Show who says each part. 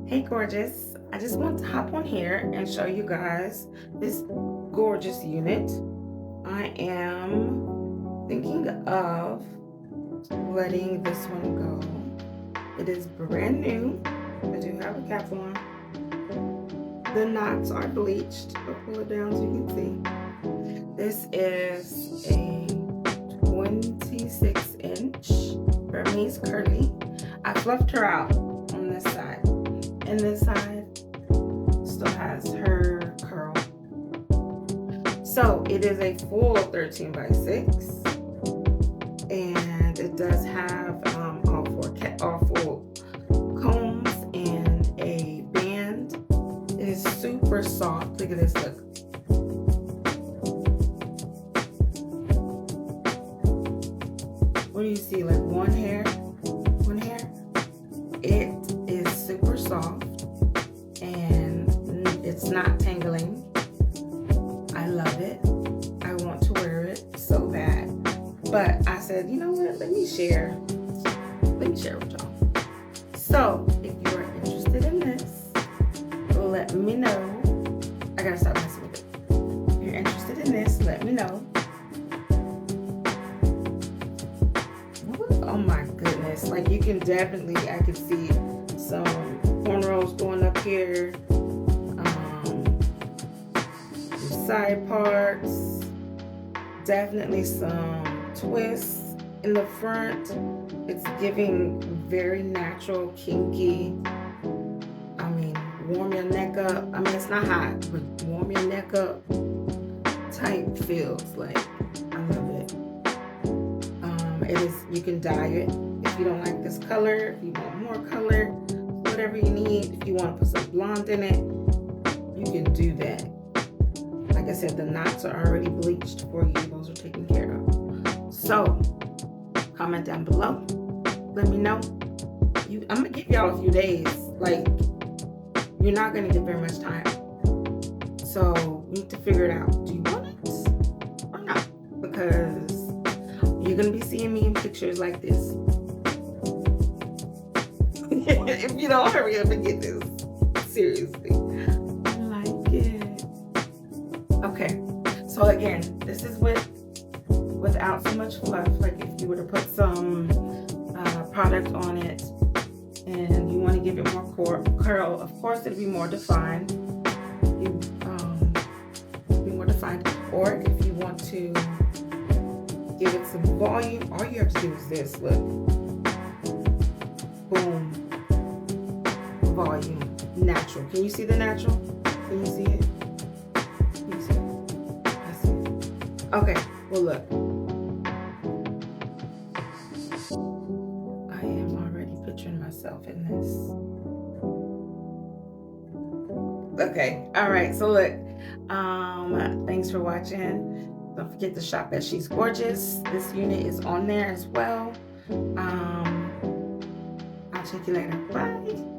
Speaker 1: Hey gorgeous, I just want to hop on here and show you guys this gorgeous unit. I am thinking of letting this one go. It is brand new. I do have a cap on. The knots are bleached. I'll pull it down so you can see. This is a 26-inch Burmese curly. I fluffed her out on this side. And this side still has her curl. So it is a full 13 by 6, and it does have all four combs and a band. It is super soft. Look at this. Look. What do you see? Like one hair? One hair? It is super soft and it's not tangling. I love it. I want to wear it so bad. But I said, you know what? Let me share with y'all. So if you're interested in this, let me know. I gotta stop messing with it. If you're interested in this, let me know. Oh my goodness. Like you can definitely, I can see some cornrows going up here, some side parts, definitely some twists in the front. It's giving very natural, kinky. I mean, warm your neck up. I mean, it's not hot, but warm your neck up type feels. Like, I love it. It is, you can dye it if you don't like this color, if you want more color, whatever you need. If you want to put some blonde in it, you can do that. Like I said, the knots are already bleached for you. Those are taken care of. So comment down below. Let me know. I'm gonna give y'all a few days. Like, you're not gonna get very much time. So you need to figure it out. Do you want it or not? Because you're gonna be seeing me in pictures like this. If you don't hurry up and get this, seriously. I like it. Okay, so again, this is without so much fluff. Like if you were to put some product on it and you want to give it more curl, of course it'll be more defined. Be more defined. Or if you want to give it some volume, all you have to do is this. Look. Boom. Volume. Natural. Can you see the natural? Can you see it? Can you see it? I see it. Okay. Well, look. I am already picturing myself in this. Okay. All right. So look. Thanks for watching. Don't forget to shop at She's Gorgeous. This unit is on there as well. I'll check you later. Bye.